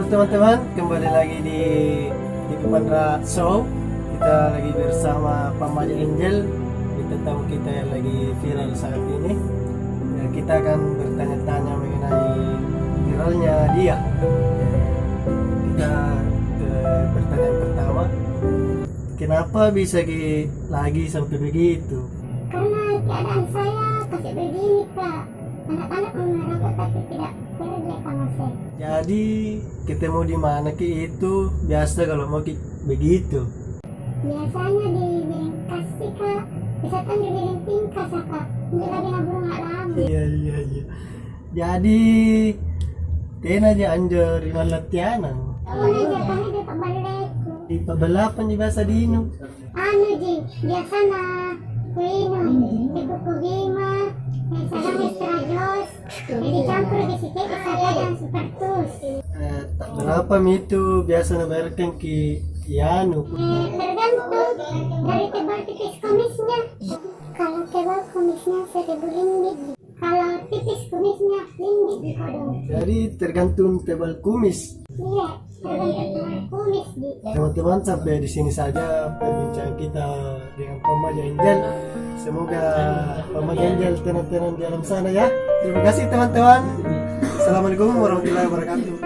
Halo teman-teman, kembali lagi di Pandra Show. Kita lagi bersama Pamaja Angel, kita tamu kita yang lagi viral saat ini. Ya, kita akan bertanya-tanya mengenai viralnya dia. Kita ke pertanyaan pertama, kenapa bisa lagi sampai begitu? Karena keadaan saya kasih begini kak, anak-anak memerlukan tapi tidak kerja sama saya. Jadi ketemu di mana ki itu biasa kalau mau ki begitu. Biasanya di biring kasih kak, misalkan di biring tingkas ya kak, ini lagi nabung lama. Iya. Jadi kena aja anjur di latihanan. Ini aja kami di pabaleku. Di pabalapan di bahasa dino. Biasa na kuino, di kuku gima, salam extra jos, jadi campur di situ saya dan supertus. Tak berapa itu biasa nabayarkan ki Yanu. Tergantung dari tebal tipis kumisnya. Kalau tebal kumisnya 1.000 ringgit. Kalau tipis kumisnya ringgit di kodong. Jadi tergantung tebal kumis. Iya, tergantung tebal kumis di. Teman-teman, sampai di sini saja perbincangan kita dengan Pamaja Angel. Semoga Pamaja Angel tenang-tenang di alam sana ya. Terima kasih teman-teman. Assalamualaikum warahmatullahi wabarakatuh.